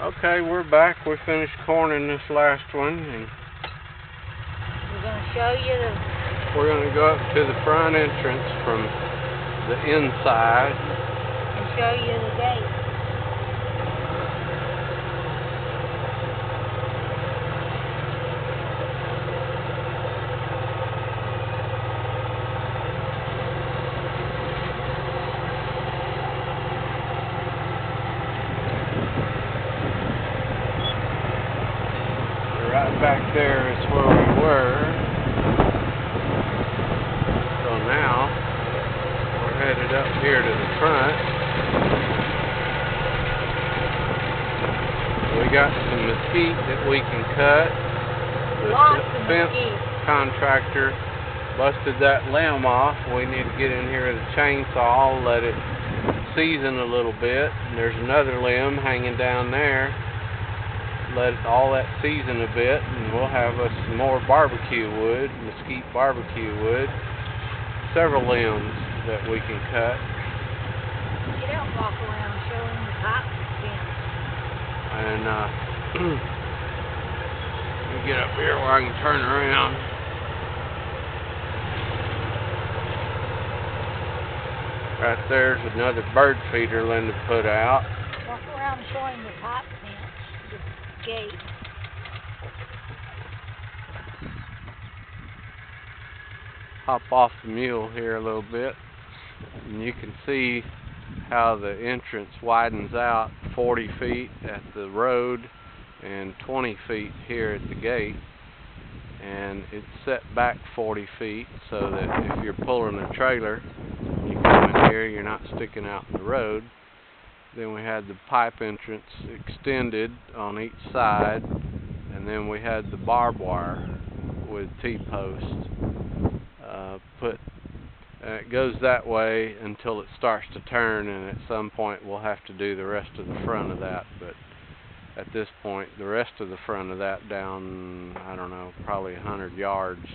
Okay, we're back. We finished corning this last one, and we're going to show you we're going to go up to the front entrance from the inside and show you the gate. Right back there is where we were. So now we're headed up here to the front. We got some mesquite that we can cut. The fence contractor busted that limb off. We need to get in here with a chainsaw, let it season a little bit. And there's another limb hanging down there. Let all that season a bit, and we'll have us some more barbecue wood, mesquite barbecue wood. Several limbs that we can cut. You don't walk around showing the top fence. And let me get up here where I can turn around. Right there's another bird feeder Linda put out. Walk around showing the top fence. Gate. Hop off the mule here a little bit, and you can see how the entrance widens out 40 feet at the road and 20 feet here at the gate, and it's set back 40 feet so that if you're pulling a trailer, you come in here, you're not sticking out in the road. Then we had the pipe entrance extended on each side, and then we had the barbed wire with T-posts put. And it goes that way until it starts to turn, and at some point we'll have to do the rest of the front of that. But at this point, the rest of the front of that down, I don't know, probably 100 yards,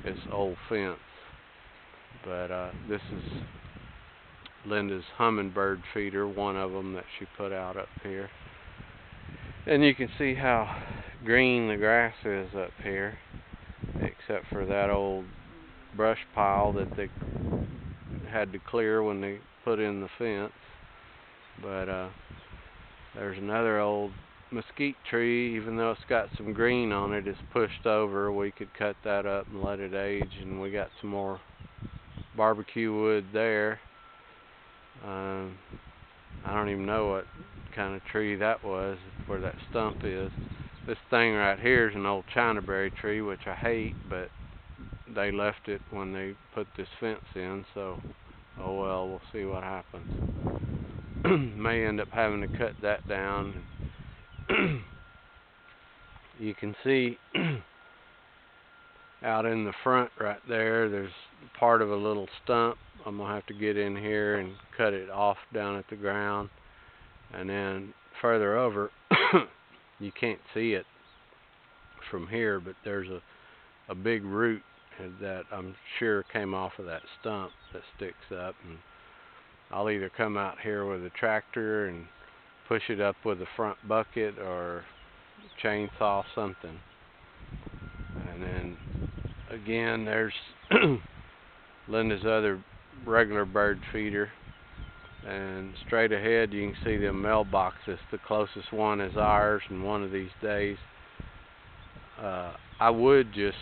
is old fence. But this is Linda's hummingbird feeder, one of them that she put out up here. And you can see how green the grass is up here, except for that old brush pile that they had to clear when they put in the fence. But there's another old mesquite tree. Even though it's got some green on it, it's pushed over. We could cut that up and let it age, and we got some more barbecue wood there. I don't even know what kind of tree that was, where that stump is. This thing right here is an old Chinaberry tree, which I hate, but they left it when they put this fence in, so oh well, we'll see what happens. May end up having to cut that down. You can see out in the front right there, there's part of a little stump. I'm going to have to get in here and cut it off down at the ground. And then further over, you can't see it from here, but there's a big root that I'm sure came off of that stump that sticks up. And I'll either come out here with a tractor and push it up with a front bucket or chainsaw something. And then again, there's Linda's other regular bird feeder, and straight ahead you can see the mailboxes. The closest one is ours, and one of these days I would just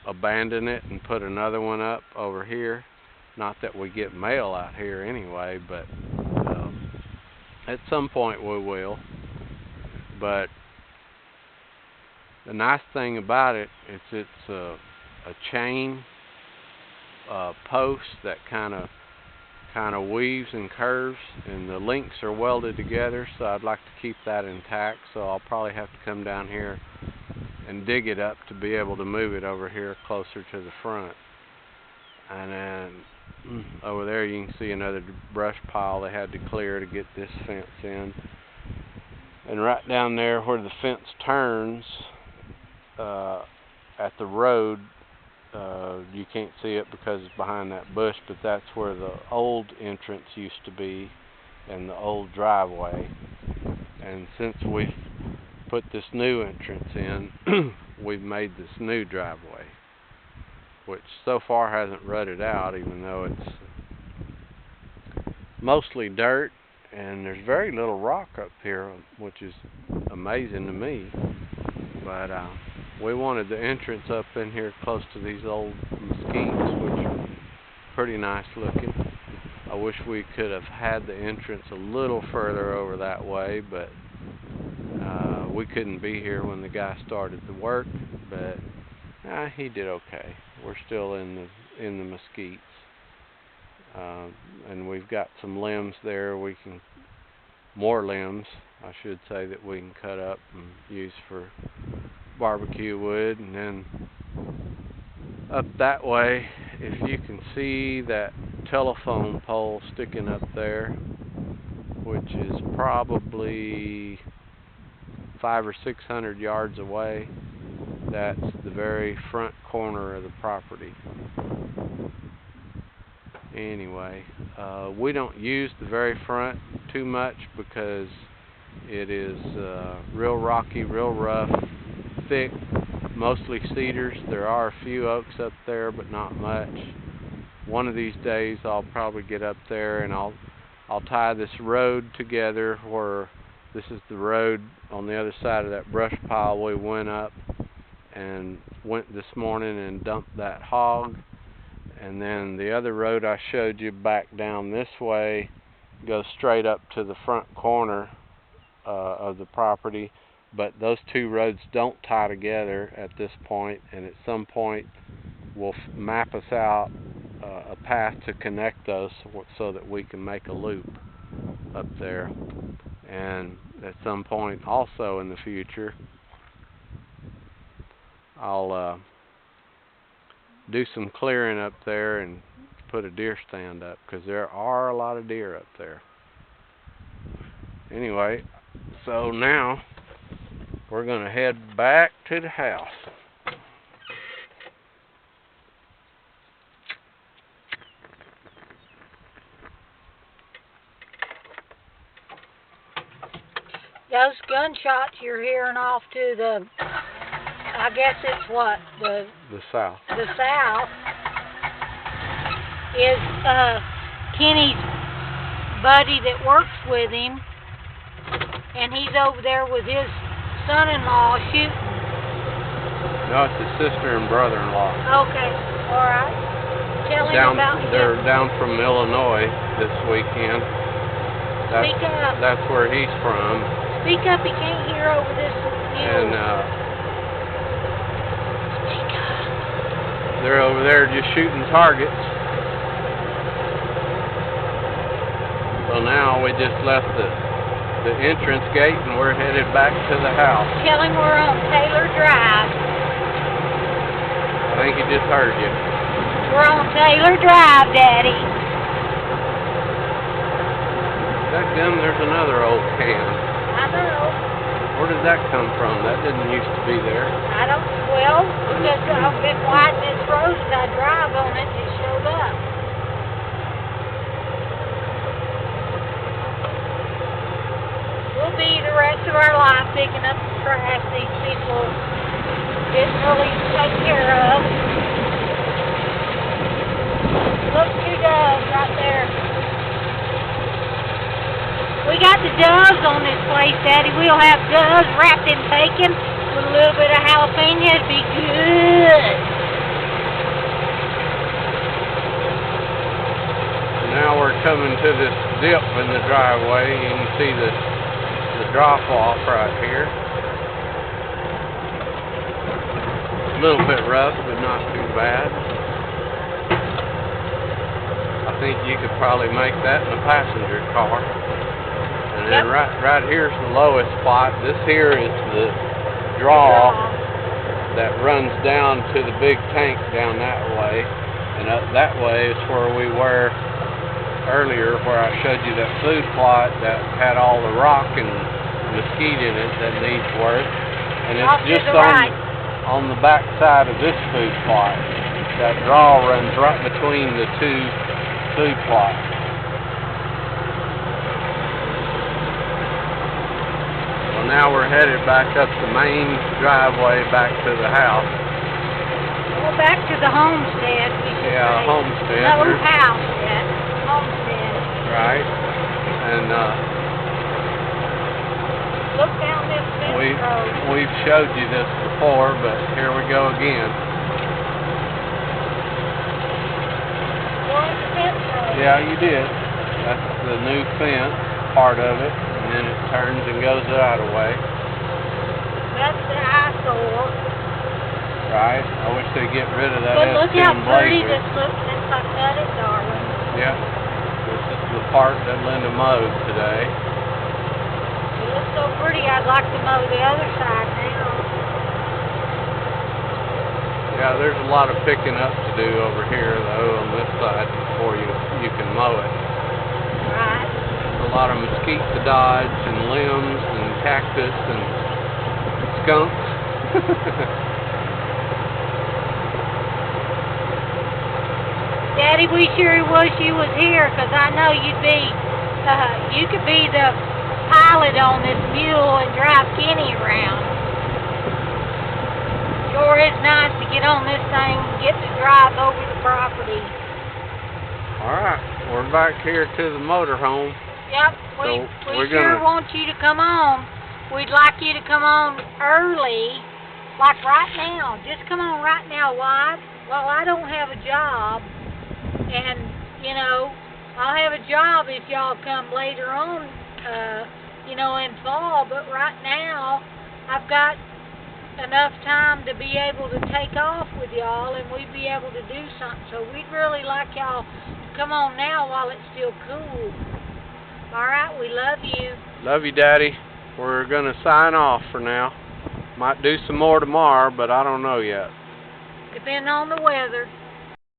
abandon it and put another one up over here. Not that we get mail out here anyway, but at some point we will. But the nice thing about it is it's a chain post that kind of weaves and curves, and the links are welded together, so I'd like to keep that intact. So I'll probably have to come down here and dig it up to be able to move it over here closer to the front. And then over there you can see another brush pile they had to clear to get this fence in. And right down there where the fence turns at the road, you can't see it because it's behind that bush, but that's where the old entrance used to be and the old driveway. And since we've put this new entrance in, we've made this new driveway, which so far hasn't rutted out, even though it's mostly dirt, and there's very little rock up here, which is amazing to me. But we wanted the entrance up in here close to these old mesquites, which are pretty nice looking. I wish we could have had the entrance a little further over that way, but we couldn't be here when the guy started the work. But he did okay. We're still in the mesquites, and we've got some limbs there. More limbs, I should say, that we can cut up and use for barbecue wood. And then up that way, if you can see that telephone pole sticking up there, which is probably 500 or 600 yards away, that's the very front corner of the property. Anyway, we don't use the very front too much because it is real rocky, real rough, thick, mostly cedars. There are a few oaks up there, but not much. One of these days I'll probably get up there and I'll tie this road together, where this is the road on the other side of that brush pile we went up and went this morning and dumped that hog. And then the other road I showed you back down this way goes straight up to the front corner of the property. But those two roads don't tie together at this point, and at some point we'll map us out a path to connect those so that we can make a loop up there. And at some point also in the future, I'll do some clearing up there and put a deer stand up, because there are a lot of deer up there. Anyway, so now we're going to head back to the house. Those gunshots you're hearing off to the, I guess it's what, the south. The south is Kenny's buddy that works with him, and he's over there with his son-in-law shooting. No, it's his sister and brother-in-law. Okay, all right. Tell him about it. They're down from Illinois this weekend. Speak up. That's where he's from. Speak up, he can't hear over this mule. And Speak up. they're over there just shooting targets. So now we just left the entrance gate and we're headed back to the house. Tell him we're on Taylor Drive. I think he just heard you. We're on Taylor Drive, Daddy. Back then there's another old can. I know. Where did that come from? That didn't used to be there. I don't, well, because I've been widening this road and I drive on it and it showed up. We'll be the rest of our life picking up the trash these people didn't really take care of. Look, 2 doves right there. We got the doves on this place, Daddy. We'll have doves wrapped in bacon with a little bit of jalapeno. It'd be good. Now we're coming to this dip in the driveway. You can see the drop off right here. A little bit rough, but not too bad. I think you could probably make that in a passenger car. And then right here's the lowest spot. This here is the draw that runs down to the big tank down that way. And up that way is where we were earlier, where I showed you that food plot that had all the rock and mesquite in it that needs work. And it's just on the back side of this food plot. That draw runs right between the two food plots. now we're headed back up the main driveway back to the house. Well, back to the homestead, we should Yeah, say. homestead. No There's- house yet. Homestead. Right. And Look down this fence road. we've showed you this before, but here we go again. We're on the fence road. Yeah, you did. That's the new fence, part of it, and then it turns and goes the other way. That's the eyesore. Right. I wish they'd get rid of that But look how S10 pretty blazer. this looks since I cut it, darling. Yeah. This is the part that Linda mowed today. It looks so pretty, I'd like to mow the other side now. Yeah, there's a lot of picking up to do over here, though, on this side before you can mow it. Right. A lot of mesquite to dodge, and limbs, and cactus, and skunks. Daddy, we sure wish you was here, 'cause I know you could be the pilot on this mule and drive Kenny around. Sure is nice to get on this thing and get to drive over the property. Alright, we're back here to the motorhome. Yep, So we we're sure gonna- want you to come on. We'd like you to come on early, like right now. Just come on right now. Why? Well, I don't have a job, and, you know, I'll have a job if y'all come later on, in fall, but right now, I've got enough time to be able to take off with y'all, and we'd be able to do something. So we'd really like y'all to come on now while it's still cool. Alright, we love you. Love you, Daddy. We're gonna sign off for now. Might do some more tomorrow, but I don't know yet. Depending on the weather.